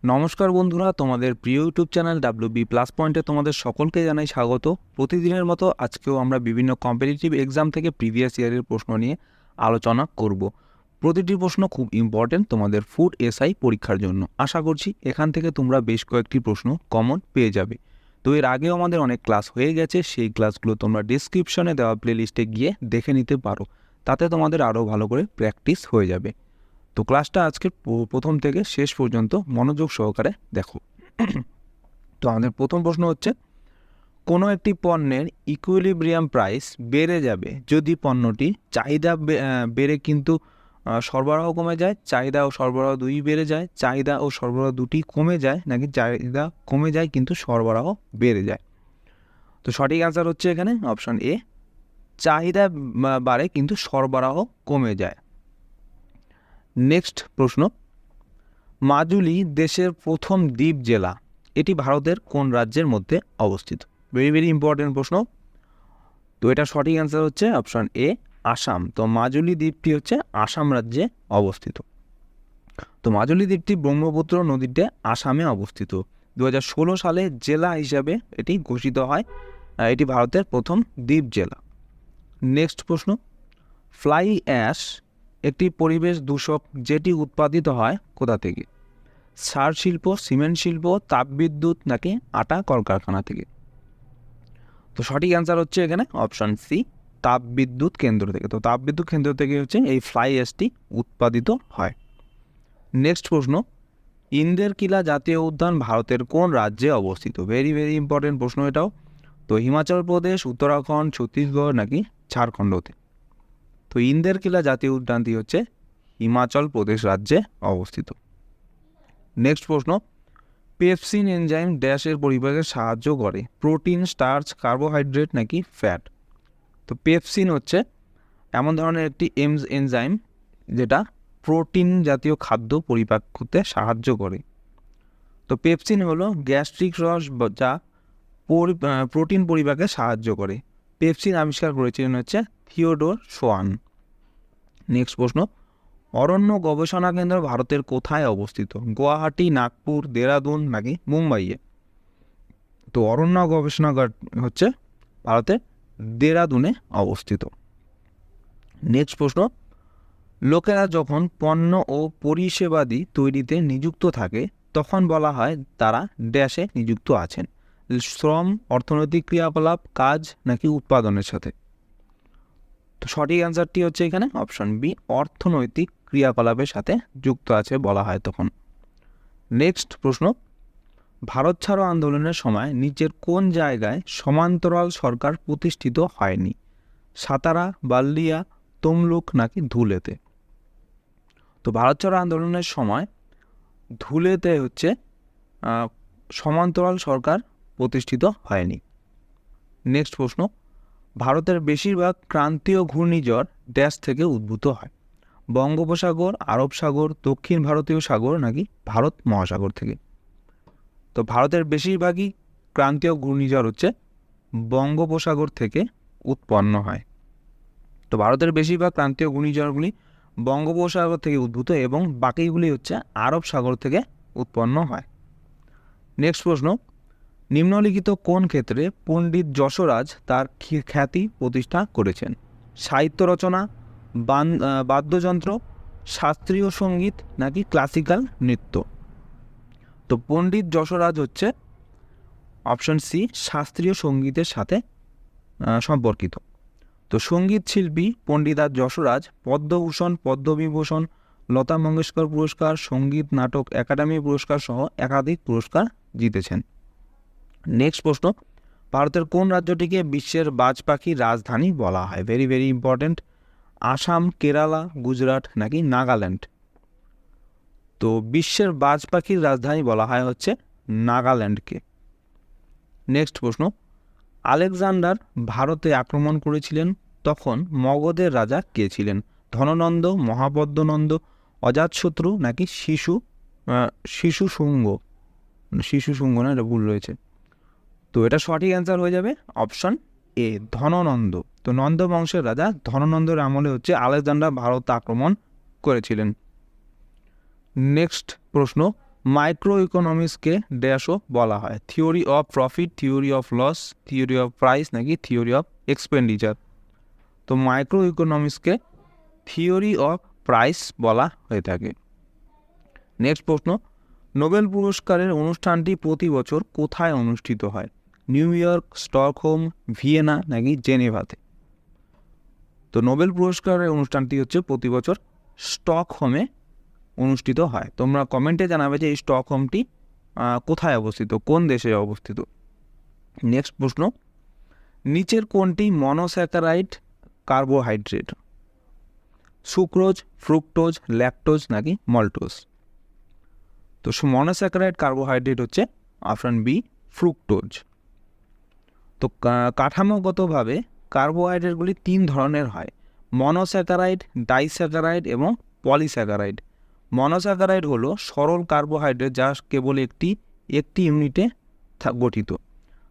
নমস্কার বন্ধুরা, তোমাদের প্রিয় ইউটিউব চ্যানেল WB প্লাস পয়েন্টে তোমাদের সকলকে জানাই স্বাগত। প্রতিদিনের মতো আজকেও আমরা বিভিন্ন কম্পিটিটিভ এক্সাম থেকে প্রিভিয়াস ইয়ারের প্রশ্ন নিয়ে আলোচনা করব। প্রতিটি প্রশ্ন খুব ইম্পর্টেন্ট তোমাদের ফুড এসআই পরীক্ষার জন্য। আশা করছি এখান থেকে তোমরা বেশ কয়েকটি প্রশ্ন কমন পেয়ে যাবে। তো এর আগেও আমাদের অনেক ক্লাস হয়ে গেছে, সেই ক্লাসগুলো তোমরা ডিসক্রিপশনে দেওয়া প্লেলিস্টে গিয়ে দেখে নিতে পারো, তাতে তোমাদের আরও ভালো করে প্র্যাকটিস হয়ে যাবে। তো ক্লাসটা আজকে প্রথম থেকে শেষ পর্যন্ত মনোযোগ সহকারে দেখো। তো আমাদের প্রথম প্রশ্ন হচ্ছে, কোনো একটি পণ্যের ইকুইলিব্রিয়াম প্রাইস বেড়ে যাবে যদি পণ্যটি চাহিদা বেড়ে কিন্তু সরবরাহ কমে যায়, চাহিদা ও সরবরাহ দুই বেড়ে যায়, চাহিদা ও সরবরাহ দুটি কমে যায়, নাকি চাহিদা কমে যায় কিন্তু সরবরাহ বেড়ে যায়। তো সঠিক অ্যান্সার হচ্ছে এখানে অপশন এ, চাহিদা বাড়ে কিন্তু সরবরাহ কমে যায়। নেক্সট প্রশ্ন, মাজুলি দেশের প্রথম দ্বীপ জেলা, এটি ভারতের কোন রাজ্যের মধ্যে অবস্থিত? ভেরি ভেরি ইম্পর্টেন্ট প্রশ্ন। তো এটা সঠিক অ্যান্সার হচ্ছে অপশন এ, আসাম। তো মাজুলি দ্বীপটি হচ্ছে আসাম রাজ্যে অবস্থিত। তো মাজুলি দ্বীপটি ব্রহ্মপুত্র নদীতে আসামে অবস্থিত। 2016 সালে জেলা হিসাবে এটি ঘোষিত হয়। এটি ভারতের প্রথম দ্বীপ জেলা। নেক্সট প্রশ্ন, ফ্লাই অ্যাশ একটি পরিবেশ দূষক যেটি উৎপাদিত হয় কোথা থেকে? সার শিল্প, সিমেন্ট শিল্প, তাপবিদ্যুৎ, নাকি আটা কলকারখানা থেকে? তো সঠিক অ্যান্সার হচ্ছে এখানে অপশন সি, তাপবিদ্যুৎ কেন্দ্র থেকে। তো তাপবিদ্যুৎ কেন্দ্র থেকে হচ্ছে এই ফ্লাই অ্যাশটি উৎপাদিত হয়। নেক্সট প্রশ্ন, ইন্দের কিলা জাতীয় উদ্যান ভারতের কোন রাজ্যে অবস্থিত? ভেরি ভেরি ইম্পর্টেন্ট প্রশ্ন এটাও। তো হিমাচল প্রদেশ, উত্তরাখণ্ড, ছত্তিশগড়, নাকি ঝাড়খণ্ডতে? তো ইন্দের কিলা জাতীয় উদ্যানটি হচ্ছে হিমাচল প্রদেশ রাজ্যে অবস্থিত। নেক্সট প্রশ্ন, পেপসিন এনজাইম ড্যাশের পরিপাকে সাহায্য করে? প্রোটিন, স্টার্চ, কার্বোহাইড্রেট, নাকি ফ্যাট? তো পেপসিন হচ্ছে এমন ধরনের একটি এনজাইম যেটা প্রোটিন জাতীয় খাদ্য পরিপাক করতে সাহায্য করে। তো পেপসিন হলো গ্যাস্ট্রিক রস যা প্রোটিন পরিপাকে সাহায্য করে। পেপসিন আবিষ্কার করেছিলেন হচ্ছে থিওডোর সোয়ান। নেক্সট প্রশ্ন, অরণ্য গবেষণা কেন্দ্র ভারতের কোথায় অবস্থিত? গুয়াহাটি, নাগপুর, দেরাদুন, নাকি মুম্বাইয়ে? তো অরণ্য গবেষণাগার হচ্ছে ভারতের দেরাদুনে অবস্থিত। নেক্সট প্রশ্ন, লোকেরা যখন পণ্য ও পরিষেবাদি তৈরিতে নিযুক্ত থাকে তখন বলা হয় তারা ড্যাশে নিযুক্ত আছেন? শ্রম, অর্থনৈতিক ক্রিয়াকলাপ, কাজ, নাকি উৎপাদনের সাথে? তো সঠিক অ্যান্সারটি হচ্ছে এখানে অপশন বি, অর্থনৈতিক ক্রিয়াকলাপের সাথে যুক্ত আছে বলা হয় তখন। নেক্সট প্রশ্ন, ভারত ছাড়ো আন্দোলনের সময় নিচের কোন জায়গায় সমান্তরাল সরকার প্রতিষ্ঠিত হয়নি? সাতারা, বাল্লিয়া, তমলুক, নাকি ধুলেতে? তো ভারত ছাড়ো আন্দোলনের সময় ধুলেতে হচ্ছে সমান্তরাল সরকার প্রতিষ্ঠিত হয়নি। নেক্সট প্রশ্ন, ভারতের বেশিরভাগ ক্রান্তীয় ঘূর্ণিঝড় ড্যাশ থেকে উদ্ভূত হয়? বঙ্গোপসাগর, আরব সাগর, দক্ষিণ ভারতীয় সাগর, নাকি ভারত মহাসাগর থেকে? তো ভারতের বেশিরভাগই ক্রান্তীয় ঘূর্ণিঝড় হচ্ছে বঙ্গোপসাগর থেকে উৎপন্ন হয়। তো ভারতের বেশিরভাগ ক্রান্তীয় ঘূর্ণিঝড়গুলি বঙ্গোপসাগর থেকে উদ্ভূত এবং বাকিগুলি হচ্ছে আরব সাগর থেকে উৎপন্ন হয়। নেক্সট প্রশ্ন, নিম্নলিখিত কোন ক্ষেত্রে পণ্ডিত যশোরাজ তার খ্যাতি প্রতিষ্ঠা করেছেন? সাহিত্য রচনা, বাদ্যযন্ত্র, শাস্ত্রীয় সঙ্গীত, নাকি ক্লাসিক্যাল নৃত্য? তো পণ্ডিত যশোরাজ হচ্ছে অপশন সি, শাস্ত্রীয় সঙ্গীতের সাথে সম্পর্কিত। তো সঙ্গীত শিল্পী পণ্ডিত যশোরাজ পদ্মভূষণ, পদ্মবিভূষণ, লতা মঙ্গেশকর পুরস্কার, সঙ্গীত নাটক একাডেমি পুরস্কার সহ একাধিক পুরস্কার জিতেছেন। নেক্সট প্রশ্ন, ভারতের কোন রাজ্যটিকে বিশ্বের বাজ পাখির রাজধানী বলা হয়? Very very important. Assam, Kerala, Gujarat, নাকি নাগাল্যান্ড? তো বিশ্বের বাজ পাখির রাজধানী বলা হয় হচ্ছে নাগাল্যান্ডকে। নেক্সট প্রশ্ন, আলেকজান্ডার ভারতে আক্রমণ করেছিলেন তখন মগধের রাজা কে ছিলেন? ধননন্দ, মহাপদ্মনন্দ, অজাতশত্রু, নাকি শিশু শুঙ্গ না, এটা ভুল রয়েছে। তো এটা সঠিক অ্যান্সার হয়ে যাবে অপশন এ, ধননন্দ। তো নন্দ বংশের রাজা ধননন্দের আমলে হচ্ছে আলেকজান্ডার ভারত আক্রমণ করেছিলেন। নেক্সট প্রশ্ন, মাইক্রো ইকোনমিক্সকে ড্যাশও বলা হয়, theory of profit, theory of loss, theory of price নাকি থিওরি অফ এক্সপেন্ডিচার। তো মাইক্রো ইকোনমিক্সকে থিওরি অফ প্রাইস বলা হয়ে থাকে। নেক্সট প্রশ্ন, নোবেল পুরস্কারের অনুষ্ঠানটি প্রতি বছর কোথায় অনুষ্ঠিত হয়? নিউ ইয়র্ক, স্টকহোম, ভিয়েনা নাকি জেনেভাতে? তো নোবেল পুরস্কারের অনুষ্ঠানটি হচ্ছে প্রতি বছর স্টকহোমে অনুষ্ঠিত হয়। তোমরা কমেন্টে জানাবে যে এই স্টকহোমটি কোথায় অবস্থিত, কোন দেশে অবস্থিত। নেক্সট প্রশ্ন, নিচের কোনটি monosaccharide carbohydrate? Sucrose, fructose, lactose নাকি মল্টোজ? তো মনোস্যাকারাইড কার্বোহাইড্রেট হচ্ছে অপশন বি, ফ্রুক্টোজ। তো কাঠামোগতভাবে কার্বোহাইড্রেটগুলি 3 ধরনের হয়, মনোস্যাকারাইড, ডাইস্যাকারাইড এবং পলিস্যাকারাইড। মনোস্যাকারাইড হলো সরল কার্বোহাইড্রেট যা কেবল একটি ইউনিটে গঠিত,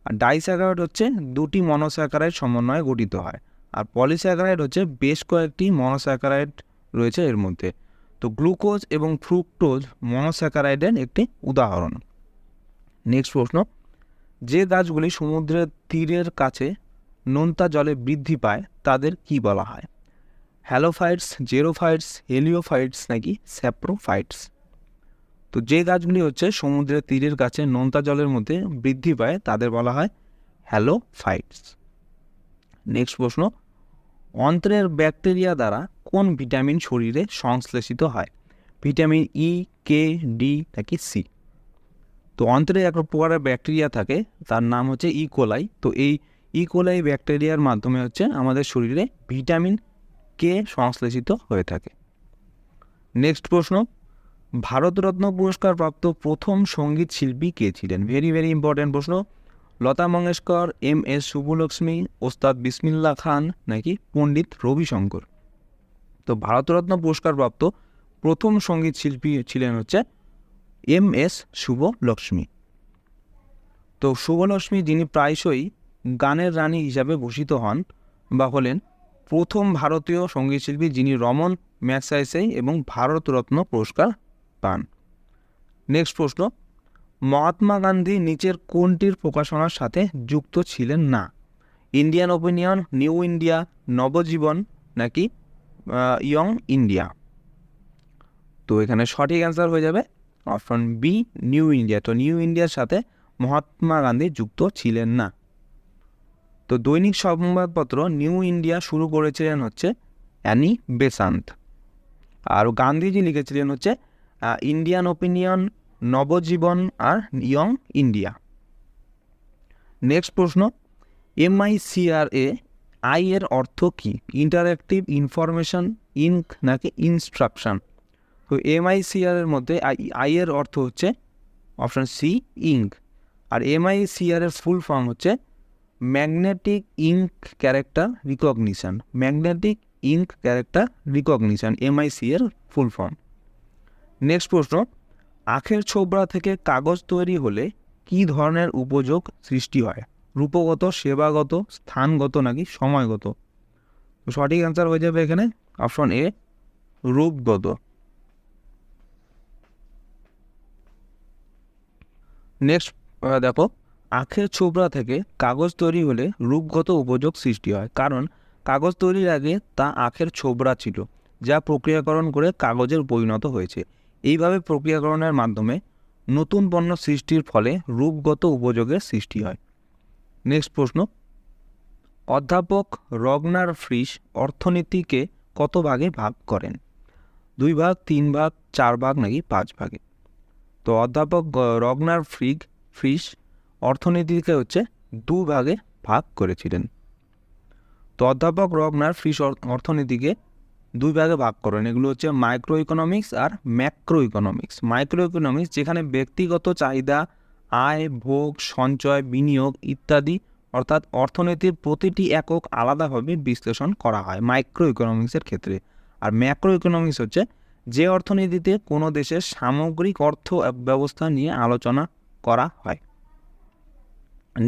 আর ডাইস্যাকারাইড হচ্ছে 2টি মনোস্যাকারাইড সমন্বয়ে গঠিত হয়, আর পলিস্যাকারাইড হচ্ছে বেশ কয়েকটি মনোস্যাকারাইড রয়েছে এর মধ্যে। তো গ্লুকোজ এবং ফ্রুক্টোজ মনোস্যাকারাইডের একটি উদাহরণ। নেক্সট প্রশ্ন, যে গাছগুলি সমুদ্রের তীরের কাছে নোনতা জলে বৃদ্ধি পায় তাদের কি বলা হয়? হ্যালোফাইটস, জেরোফাইটস, হেলিওফাইটস নাকি স্যাপ্রোফাইটস? তো যে গাছগুলি হচ্ছে সমুদ্রের তীরের কাছে নোনতা জলের মধ্যে বৃদ্ধি পায় তাদের বলা হয় হ্যালোফাইটস। নেক্সট প্রশ্ন, অন্ত্রের ব্যাকটেরিয়া দ্বারা কোন ভিটামিন শরীরে সংশ্লেষিত হয়? ভিটামিন ই, কে, ডি নাকি সি? তো অন্ত্রে এক প্রকারের ব্যাকটেরিয়া থাকে, তার নাম হচ্ছে ইকোলাই। তো এই ইকোলাই ব্যাকটেরিয়ার মাধ্যমে হচ্ছে আমাদের শরীরে ভিটামিন কে সংশ্লেষিত হয়ে থাকে। নেক্সট প্রশ্ন, ভারতরত্ন পুরস্কার প্রাপ্ত প্রথম সঙ্গীত শিল্পী কে ছিলেন? ভেরি ভেরি ইম্পর্টেন্ট প্রশ্ন। লতা মঙ্গেশকর, এম.এস. শুভলক্ষ্মী, ওস্তাদ বিসমিল্লাহ খান নাকি পণ্ডিত রবিশঙ্কর? তো ভারতরত্ন পুরস্কার প্রাপ্ত প্রথম সঙ্গীত শিল্পী ছিলেন হচ্ছে এম.এস. শুভলক্ষ্মী। তো শুভলক্ষ্মী, যিনি প্রায়শই গানের রানী হিসাবে ভূষিত হন বা হলেন প্রথম ভারতীয় সঙ্গীতশিল্পী যিনি রমন ম্যাগসাইসে এবং ভারতরত্ন পুরস্কার পান। নেক্সট প্রশ্ন, মহাত্মা গান্ধী নিচের কোনটির প্রকাশনার সাথে যুক্ত ছিলেন না? ইন্ডিয়ান ওপিনিয়ন, নিউ ইন্ডিয়া, নবজীবন নাকি ইয়ং ইন্ডিয়া? তো এখানে সঠিক অ্যান্সার হয়ে যাবে অপশন বি, নিউ ইন্ডিয়া। তো নিউ ইন্ডিয়ার সাথে মহাত্মা গান্ধী যুক্ত ছিলেন না। তো দৈনিক সংবাদপত্র নিউ ইন্ডিয়া শুরু করেছিলেন হচ্ছে অ্যানি বেসান্ত, আর গান্ধীজি লিখেছিলেন হচ্ছে ইন্ডিয়ান ওপিনিয়ন, নবজীবন আর ইয়ং ইন্ডিয়া। নেক্সট প্রশ্ন, MICRA আই এর অর্থ কি? ইন্টারঅ্যাক্টিভ, ইনফরমেশন, ইনক নাকি ইনস্ট্রাকশন? তো MICR এর মধ্যে আই এর অর্থ হচ্ছে অপশন সি, ইঙ্ক। আর MICR এর ফুল ফর্ম হচ্ছে magnetic ink character recognition. Magnetic ink character recognition MIC এর ফুল ফর্ম। নেক্সট প্রশ্ন, আখের ছোবড়া থেকে কাগজ তৈরি হলে কি ধরনের উপযোগ সৃষ্টি হয়? রূপগত, সেবাগত, স্থানগত নাকি সময়গত? তো সঠিক অ্যান্সার হয়ে যাবে এখানে অপশন এ, রূপগত। নেক্সট দেখো, আখের ছোবড়া থেকে কাগজ তৈরি হলে রূপগত উপযোগ সৃষ্টি হয়, কারণ কাগজ তৈরির আগে তা আখের ছোবড়া ছিল যা প্রক্রিয়াকরণ করে কাগজের পরিণত হয়েছে। এইভাবে প্রক্রিয়াকরণের মাধ্যমে নতুন পণ্য সৃষ্টির ফলে রূপগত উপযোগের সৃষ্টি হয়। নেক্সট প্রশ্ন, অধ্যাপক রগনার ফ্রিশ অর্থনীতিকে কত ভাগে ভাগ করেন? 2 ভাগ, 3 ভাগ, 4 ভাগ নাকি 5 ভাগে? তো অধ্যাপক রগনার ফ্রিশ অর্থনীতিকে হচ্ছে 2 ভাগে ভাগ করেছিলেন। তো অধ্যাপক রগনার ফ্রিশ অর্থনীতিকে 2 ভাগে ভাগ করেন। এগুলো হচ্ছে মাইক্রো ইকোনমিক্স আর ম্যাক্রো ইকোনমিক্স। মাইক্রো ইকোনমিক্স যেখানে ব্যক্তিগত চাহিদা, আয়, ভোগ, সঞ্চয়, বিনিয়োগ ইত্যাদি অর্থাৎ অর্থনীতির প্রতিটি একক আলাদাভাবে বিশ্লেষণ করা হয় মাইক্রো ইকোনমিক্সের ক্ষেত্রে। আর ম্যাক্রো ইকোনমিক্স হচ্ছে যে অর্থনীতিতে কোনো দেশের সামগ্রিক অর্থ ব্যবস্থা নিয়ে আলোচনা করা হয়।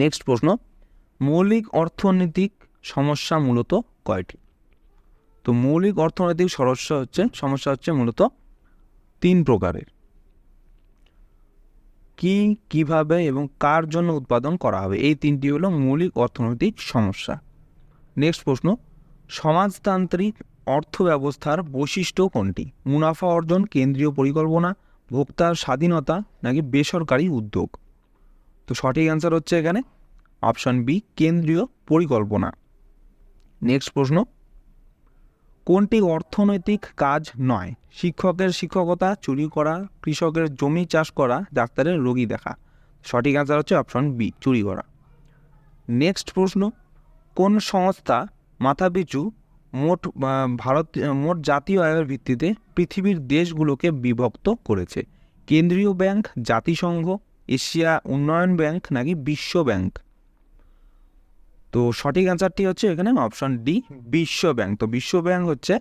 নেক্সট প্রশ্ন, মৌলিক অর্থনৈতিক সমস্যা মূলত কয়টি? তো মৌলিক অর্থনৈতিক সমস্যা হচ্ছে মূলত 3 প্রকারের। কি, কিভাবে এবং কার জন্য উৎপাদন করা হবে, এই তিনটি হলো মৌলিক অর্থনৈতিক সমস্যা। নেক্সট প্রশ্ন, সমাজতান্ত্রিক অর্থ ব্যবস্থার বৈশিষ্ট্য কোনটি? মুনাফা অর্জন, কেন্দ্রীয় পরিকল্পনা, ভোক্তার স্বাধীনতা নাকি বেসরকারি উদ্যোগ? তো সঠিক অ্যান্সার হচ্ছে এখানে অপশন বি, কেন্দ্রীয় পরিকল্পনা। নেক্সট প্রশ্ন, কোনটি অর্থনৈতিক কাজ নয়? শিক্ষকের শিক্ষকতা, চুরি করা, কৃষকের জমি চাষ করা, ডাক্তারের রোগী দেখা। সঠিক অ্যান্সার হচ্ছে অপশন বি, চুরি করা। নেক্সট প্রশ্ন, কোন সংস্থা মাথাপিছু মোট জাতীয় আয়ের ভিত্তিতে পৃথিবীর দেশগুলোকে বিভক্ত করেছে? কেন্দ্রীয় ব্যাংক, জাতিসংঘ, এশিয়া উন্নয়ন ব্যাংক নাকি বিশ্ব ব্যাংক? তো সঠিক অ্যান্সারটি হচ্ছে এখানে অপশন ডি, বিশ্ব ব্যাংক। তো বিশ্ব ব্যাংক হচ্ছে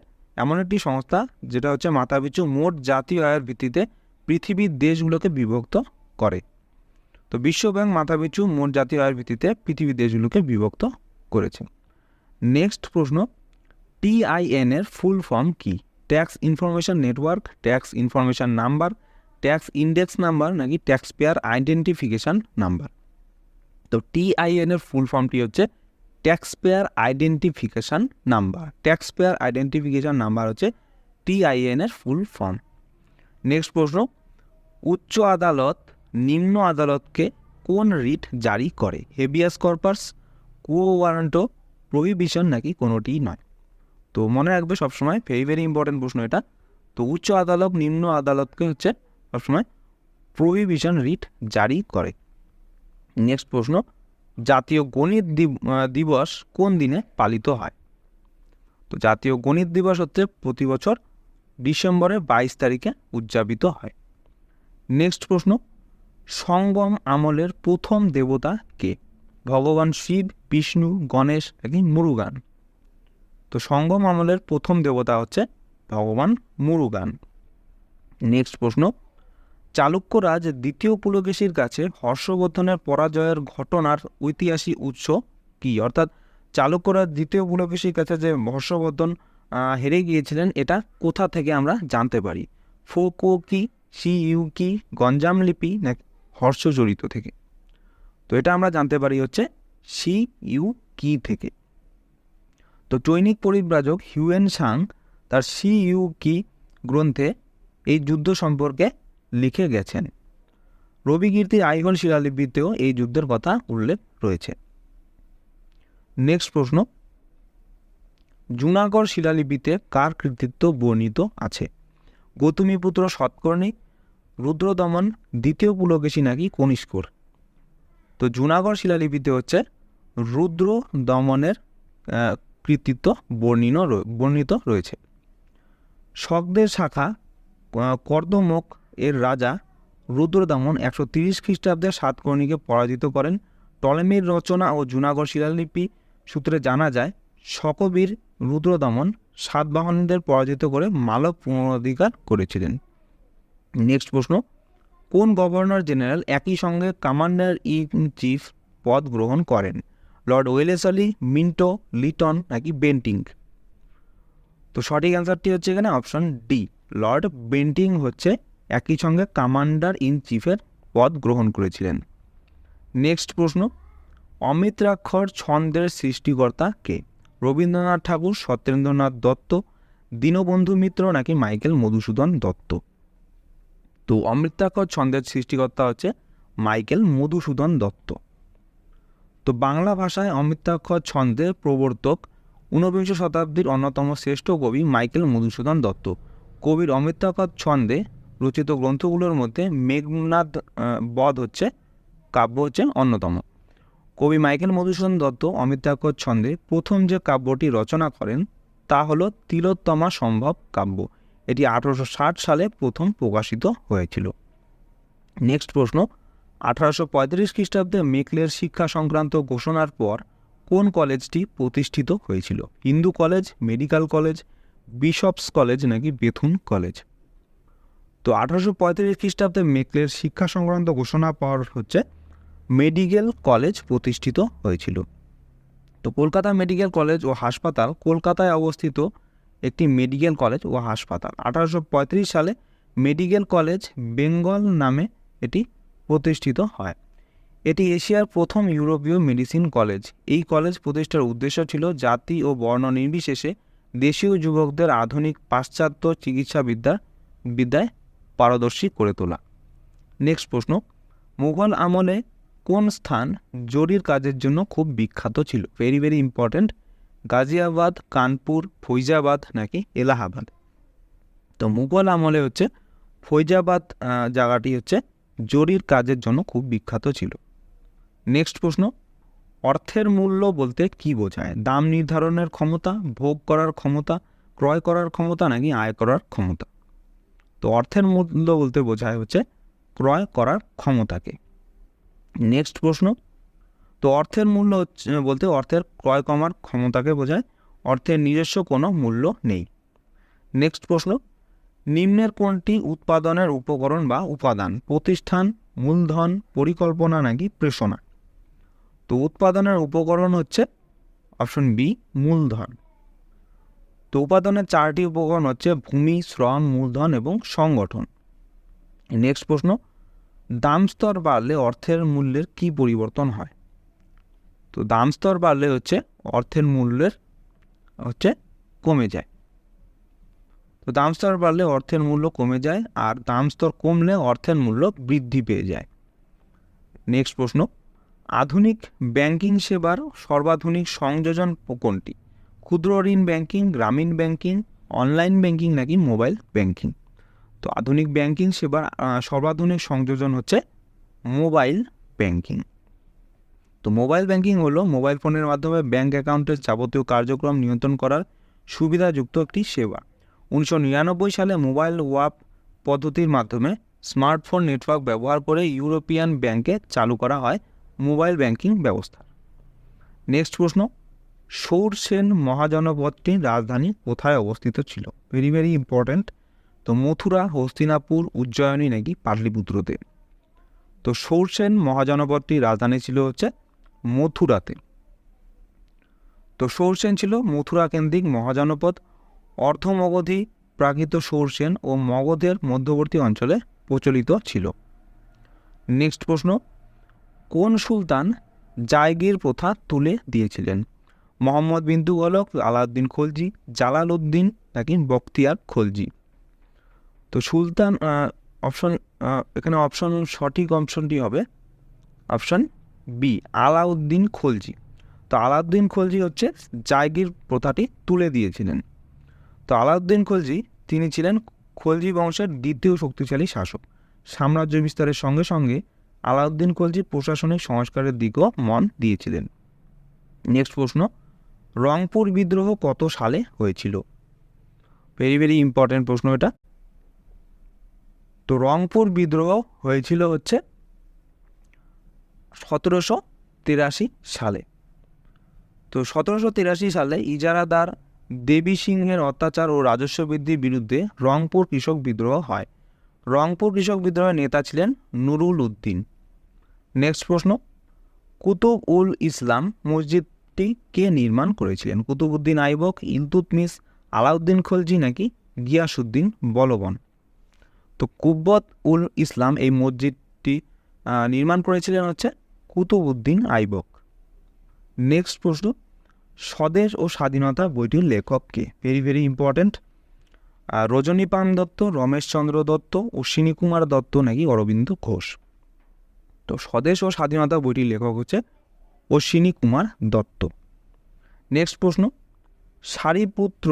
এমন একটি সংস্থা যেটা হচ্ছে মাথাপিছু মোট জাতীয় আয়ের ভিত্তিতে পৃথিবীর দেশগুলোকে বিভক্ত করে। তো বিশ্ব ব্যাংক মাথাপিছু মোট জাতীয় আয়ের ভিত্তিতে পৃথিবীর দেশগুলোকে বিভক্ত করেছে। নেক্সট প্রশ্ন, TIN এর ফুল ফর্ম কি? Tax information network, tax information number, tax index number নাকি ট্যাক্স পেয়ার আইডেন্টিফিকেশন নাম্বার? তো TIN এর ফুল ফর্মটি হচ্ছে tax payer identification number. Tax payer identification number হচ্ছে TIN এর ফুল ফর্ম। নেক্সট প্রশ্ন, উচ্চ আদালত নিম্ন আদালতকে কোন রিট জারি করে? Habeas corpus, quo warranto, prohibition নাকি কোনোটিই নয়? তো মনে রাখবে সবসময়, ভেরি ভেরি ইম্পর্টেন্ট প্রশ্ন এটা। তো উচ্চ আদালত নিম্ন আদালতকে হচ্ছে সবসময় প্রহিবিশন রিট জারি করে। নেক্সট প্রশ্ন, জাতীয় গণিত দিবস কোন দিনে পালিত হয়? তো জাতীয় গণিত দিবস হচ্ছে প্রতি বছর ডিসেম্বরের 22 তারিখে উদযাপিত হয়। নেক্সট প্রশ্ন, সঙ্গম আমলের প্রথম দেবতা কে? ভগবান শিব, বিষ্ণু, গণেশ নাকি মুরুগান? তো সঙ্গম আমলের প্রথম দেবতা হচ্ছে ভগবান মুরুগান। নেক্সট প্রশ্ন, চালুক্যরাজ দ্বিতীয় পুলকেশীর কাছে হর্ষবর্ধনের পরাজয়ের ঘটনার ঐতিহাসিক উৎস কি? অর্থাৎ চালুক্যরাজ দ্বিতীয় পুলকেশীর কাছে যে হর্ষবর্ধন হেরে গিয়েছিলেন, এটা কোথা থেকে আমরা জানতে পারি? ফোকো কি, সিইউ কি, গঞ্জাম লিপি নাকি হর্ষচরিত থেকে? তো এটা আমরা জানতে পারি হচ্ছে সিইউ কি থেকে। তো চৈনিক পরিব্রাজক হিউয়েন সাং তার সিইউ কি গ্রন্থে এই যুদ্ধ সম্পর্কে লিখে গেছেন। রবিকীর্তির আইহোল শিলালিপিতেও এই যুদ্ধের কথা উল্লেখ রয়েছে। নেক্সট প্রশ্ন, জুনাগড় শিলালিপিতে কার কৃতিত্ব বর্ণিত আছে? গৌতমীপুত্র সৎকর্ণী, রুদ্রদমন, দ্বিতীয় পুলকেশী নাকি কনিষ্কর? তো জুনাগড় শিলালিপিতে হচ্ছে রুদ্র দমনের কৃতিত্ব বর্ণিত রয়েছে। শকদের শাখা কর্দমক এর রাজা রুদ্রদমন 130 খ্রিস্টাব্দে সাতকর্ণীকে পরাজিত করেন। টলেমির রচনা ও জুনাগড় শিলালিপি সূত্রে জানা যায় শকবীর রুদ্রদমন সাতবাহনদের পরাজিত করে মালব পুনরুদ্ধার করেছিলেন। নেক্সট প্রশ্ন, কোন গভর্নর জেনারেল একই সঙ্গে কমান্ডার ইন চিফ পদ গ্রহণ করেন? লর্ড ওয়েলেসলি, মিন্টো, লিটন নাকি বেন্টিং? তো সঠিক অ্যান্সারটি হচ্ছে এখানে অপশন ডি, লর্ড বেন্টিং হচ্ছে একই সঙ্গে কমান্ডার ইন চিফের পদ গ্রহণ করেছিলেন। নেক্সট প্রশ্ন, অমিত্রাক্ষর ছন্দের সৃষ্টিকর্তা কে? রবীন্দ্রনাথ ঠাকুর, সত্যেন্দ্রনাথ দত্ত, দীনবন্ধু মিত্র নাকি মাইকেল মধুসূদন দত্ত? তো অমিত্রাক্ষর ছন্দের সৃষ্টিকর্তা হচ্ছে মাইকেল মধুসূদন দত্ত। তো বাংলা ভাষায় অমিত্রাক্ষর ছন্দের প্রবর্তক 19বিংশ শতাব্দীর অন্যতম শ্রেষ্ঠ কবি মাইকেল মধুসূদন দত্ত। কবির অমিত্রাক্ষর ছন্দে রচিত গ্রন্থগুলোর মধ্যে মেঘনাদ বধ হচ্ছে কাব্য হচ্ছে অন্যতম। কবি মাইকেল মধুসূদন দত্ত অমিত্রাক্ষর ছন্দে প্রথম যে কাব্যটি রচনা করেন তা হলো তিলোত্তমা সম্ভব কাব্য। এটি 1860 সালে প্রথম প্রকাশিত হয়েছিল। নেক্সট প্রশ্ন, 1835 খ্রিস্টাব্দে মেকলের শিক্ষা সংক্রান্ত ঘোষণার পর কোন কলেজটি প্রতিষ্ঠিত হয়েছিল? Hindu college, medical college, bishops college নাকি বেথুন কলেজ? তো 1835 খ্রিস্টাব্দে মেকলের শিক্ষা সংক্রান্ত ঘোষণা পর হচ্ছে মেডিকেল কলেজ প্রতিষ্ঠিত হয়েছিল। তো কলকাতা মেডিকেল কলেজ ও হাসপাতাল কলকাতায় অবস্থিত একটি মেডিকেল কলেজ ও হাসপাতাল। 1835 সালে মেডিকেল কলেজ বেঙ্গল নামে এটি প্রতিষ্ঠিত হয়। এটি এশিয়ার প্রথম ইউরোপীয় মেডিসিন কলেজ। এই কলেজ প্রতিষ্ঠার উদ্দেশ্য ছিল জাতি ও বর্ণ নির্বিশেষে দেশীয় যুবকদের আধুনিক পাশ্চাত্য চিকিৎসাবিদ্যায় পারদর্শী করে তোলা। নেক্সট প্রশ্ন, মুঘল আমলে কোন স্থান জরির কাজের জন্য খুব বিখ্যাত ছিল? Very very important. Ghaziabad, Kanpur, Faizabad নাকি এলাহাবাদ? তো মুঘল আমলে হচ্ছে ফৈজাবাদ জায়গাটি হচ্ছে জরির কাজের জন্য খুব বিখ্যাত ছিল। নেক্সট প্রশ্ন, অর্থের মূল্য বলতে কি বোঝায়? দাম নির্ধারণের ক্ষমতা, ভোগ করার ক্ষমতা, ক্রয় করার ক্ষমতা নাকি আয় করার ক্ষমতা? তো অর্থের মূল্য বলতে বোঝায় হচ্ছে ক্রয় করার ক্ষমতাকে। নেক্সট প্রশ্ন, তো অর্থের মূল্য হচ্ছে বলতে অর্থের ক্রয় করার ক্ষমতাকে বোঝায়, অর্থের নিজস্ব কোনো মূল্য নেই। নেক্সট প্রশ্ন, নিম্নের কোনটি উৎপাদনের উপকরণ বা উপাদান? প্রতিষ্ঠান, মূলধন, পরিকল্পনা নাকি প্রেষণা? তো উৎপাদনের উপকরণ হচ্ছে অপশন বি, মূলধন। তো উপাদানের 4টি উপকরণ হচ্ছে ভূমি, শ্রম, মূলধন এবং সংগঠন। নেক্সট প্রশ্ন, দাম স্তর বাড়লে অর্থের মূল্যের কি পরিবর্তন হয়? তো দাম স্তর বাড়লে হচ্ছে অর্থের মূল্যের হচ্ছে কমে যায়। তো দাম স্তর বাড়লে অর্থের মূল্য কমে যায়, আর দাম স্তর কমলে অর্থের মূল্য বৃদ্ধি পেয়ে যায়। নেক্সট প্রশ্ন, আধুনিক ব্যাংকিং সেবার সর্বাধুনিক সংযোজন কোনটি? ক্ষুদ্র ঋণ ব্যাংকিং, গ্রামীণ ব্যাংকিং, অনলাইন ব্যাংকিং নাকি মোবাইল ব্যাংকিং? তো আধুনিক ব্যাংকিং সেবার সর্বাধুনিক সংযোজন হচ্ছে মোবাইল ব্যাংকিং। তো মোবাইল ব্যাংকিং হলো মোবাইল ফোনের মাধ্যমে ব্যাংক অ্যাকাউন্টের যাবতীয় কার্যক্রম নিয়ন্ত্রণ করার সুবিধাযুক্ত একটি সেবা। 1999 সালে মোবাইল ওয়াপ পদ্ধতির মাধ্যমে স্মার্টফোন নেটওয়ার্ক ব্যবহার করে ইউরোপিয়ান ব্যাংকে চালু করা হয় মোবাইল ব্যাংকিং ব্যবস্থা। নেক্সট প্রশ্ন, সৌরসেন মহাজনপদটির রাজধানী কোথায় অবস্থিত ছিল? Very very important. তো মথুরা, হস্তিনাপুর, উজ্জয়িনী নাকি পাটলিপুত্রতে? তো সৌরসেন মহাজনপদটির রাজধানী ছিল হচ্ছে মথুরাতে। তো সৌরসেন ছিল মথুরা কেন্দ্রিক মহাজনপদ। অর্ধমগধী প্রাকৃত সৌরসেন ও মগধের মধ্যবর্তী অঞ্চলে প্রচলিত ছিল। নেক্সট প্রশ্ন, কোন সুলতান জায়গির প্রথা তুলে দিয়েছিলেন? মোহাম্মদ বিন তুগলক, আলাউদ্দিন খলজি, জালালউদ্দিন নাকি বখতিয়ার খলজি? তো সুলতান এখানে সঠিক অপশনটি হবে অপশন বি, আলাউদ্দিন খলজি। তো আলাউদ্দিন খলজি হচ্ছে জায়গির প্রথাটি তুলে দিয়েছিলেন। তো আলাউদ্দিন খলজি তিনি ছিলেন খলজি বংশের দ্বিতীয় শক্তিশালী শাসক। সাম্রাজ্য বিস্তারের সঙ্গে সঙ্গে আলাউদ্দিন খলজি প্রশাসনিক সংস্কারের দিকেও মন দিয়েছিলেন। নেক্সট প্রশ্ন, রংপুর বিদ্রোহ কত সালে হয়েছিল? ভেরি ভেরি ইম্পর্টেন্ট প্রশ্ন এটা। তো রংপুর বিদ্রোহ হয়েছিল হচ্ছে 1783 সালে। তো 1783 সালে ইজারাদার দেবী সিংহের অত্যাচার ও রাজস্ব বৃদ্ধির বিরুদ্ধে রংপুর কৃষক বিদ্রোহ হয়। রংপুর কৃষক বিদ্রোহের নেতা ছিলেন নুরুল উদ্দিন। নেক্সট প্রশ্ন, কুতুব উল ইসলাম মসজিদটি কে নির্মাণ করেছিলেন? কুতুবউদ্দিন আইবক, ইলতুৎমিশ, আলাউদ্দিন খলজি নাকি গিয়াসউদ্দিন বলবন? তো কুব্বত উল ইসলাম এই মসজিদটি নির্মাণ করেছিলেন হচ্ছে কুতুবউদ্দিন আইবক। নেক্সট প্রশ্ন, স্বদেশ ও স্বাধীনতা বইটির লেখক কে? Very very important. রজনীপান দত্ত, রমেশচন্দ্র দত্ত, অশ্বিনী কুমার দত্ত নাকি অরবিন্দ ঘোষ? তো স্বদেশ ও স্বাধীনতা বইটির লেখক হচ্ছে অশ্বিনী কুমার দত্ত। নেক্সট প্রশ্ন, সারিপুত্র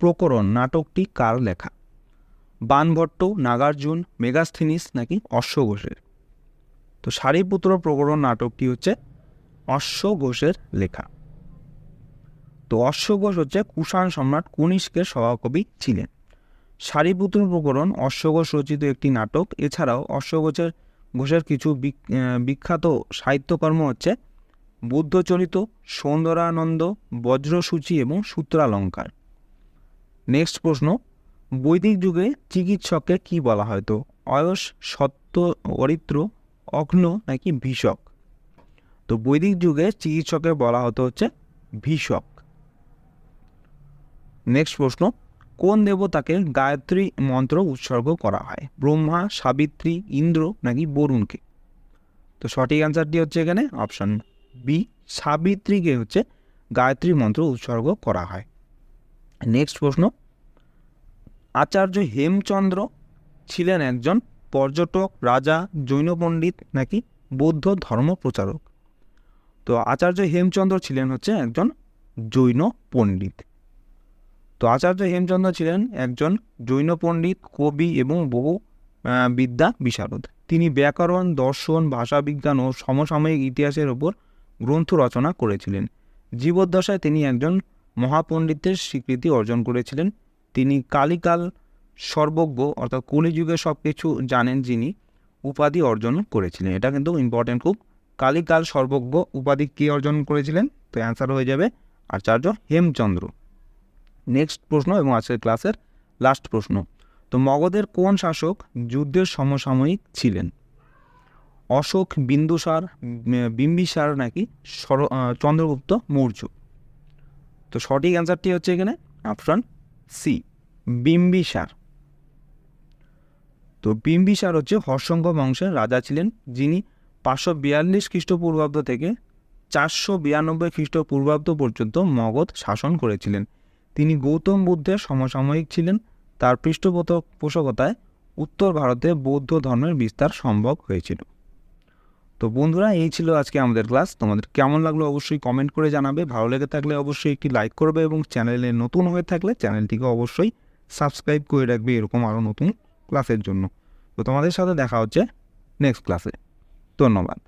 প্রকরণ নাটকটি কার লেখা? বাণভট্ট, নাগার্জুন, মেগাস্থিনিস নাকি অশ্ব ঘোষের? তো সারিপুত্র প্রকরণ নাটকটি হচ্ছে অশ্ব ঘোষের লেখা। তো অশ্ব ঘোষ হচ্ছে কুষাণ সম্রাট কনিষ্কের সভাকবি ছিলেন। সারিপুত্র প্রকরণ অশ্ব ঘোষ রচিত একটি নাটক। এছাড়াও অশ্ব ঘোষের কিছু বিখ্যাত সাহিত্যকর্ম হচ্ছে বুদ্ধচরিত, সৌন্দরানন্দ, বজ্রসূচি এবং সূত্রালঙ্কার। নেক্সট প্রশ্ন, বৈদিক যুগে চিকিৎসককে কি বলা হতো? অয়স, সত্য, অরিত্র, অঘ্ন নাকি ভীষক? তো বৈদিক যুগে চিকিৎসককে বলা হতো হচ্ছে ভীষক। নেক্সট প্রশ্ন, কোন দেবতাকে গায়ত্রী মন্ত্র উৎসর্গ করা হয়? ব্রহ্মা, সাবিত্রী, ইন্দ্র নাকি বরুণকে? তো সঠিক অ্যান্সারটি হচ্ছে এখানে অপশান বি, সাবিত্রীকে হচ্ছে গায়ত্রী মন্ত্র উৎসর্গ করা হয়। নেক্সট প্রশ্ন, আচার্য হেমচন্দ্র ছিলেন একজন পর্যটক, রাজা, জৈন পণ্ডিত নাকি বৌদ্ধ ধর্ম প্রচারক? তো আচার্য হেমচন্দ্র ছিলেন হচ্ছে একজন জৈন পণ্ডিত। তো আচার্য হেমচন্দ্র ছিলেন একজন জৈন পণ্ডিত, কবি এবং বহু বিদ্যা বিশারদ। তিনি ব্যাকরণ, দর্শন, ভাষাবিজ্ঞান ও সমসাময়িক ইতিহাসের ওপর গ্রন্থ রচনা করেছিলেন। জীবদ্দশায় তিনি একজন মহাপণ্ডিতের স্বীকৃতি অর্জন করেছিলেন। তিনি কালিকাল সর্বজ্ঞ অর্থাৎ কলিযুগে সব কিছু জানেন যিনি উপাধি অর্জন করেছিলেন। এটা কিন্তু ইম্পর্টেন্ট খুব। কালিকাল সর্বজ্ঞ উপাধি কে অর্জন করেছিলেন? তো অ্যান্সার হয়ে যাবে আচার্য হেমচন্দ্র। নেক্সট প্রশ্ন এবং আজকের ক্লাসের লাস্ট প্রশ্ন, তো মগধের কোন শাসক যুদ্ধের সমসাময়িক ছিলেন? অশোক, বিম্বিসার নাকি চন্দ্রগুপ্ত মৌর্য? তো সঠিক অ্যান্সারটি হচ্ছে এখানে অপশন সি, বিম্বিসার। তো বিম্বিসার হচ্ছে হর্ষঙ্গ বংশের রাজা ছিলেন, যিনি 542 খ্রিস্টপূর্বাব্দ থেকে 492 খ্রিস্টপূর্বাব্দ পর্যন্ত মগধ শাসন করেছিলেন। তিনি গৌতম বুদ্ধের সমসাময়িক ছিলেন। তার পৃষ্ঠপোষকতায় উত্তর ভারতে বৌদ্ধ ধর্মের বিস্তার সম্ভব হয়েছিল। তো বন্ধুরা, এই ছিল আজকে আমাদের ক্লাস। তোমাদের কেমন লাগলো অবশ্যই কমেন্ট করে জানাবে। ভালো লেগে থাকলে অবশ্যই একটি লাইক করবে এবং চ্যানেলে নতুন হয়ে থাকলে চ্যানেলটিকে অবশ্যই সাবস্ক্রাইব করে রাখবে এরকম আরও নতুন ক্লাসের জন্য। তো তোমাদের সাথে দেখা হচ্ছে নেক্সট ক্লাসে। ধন্যবাদ।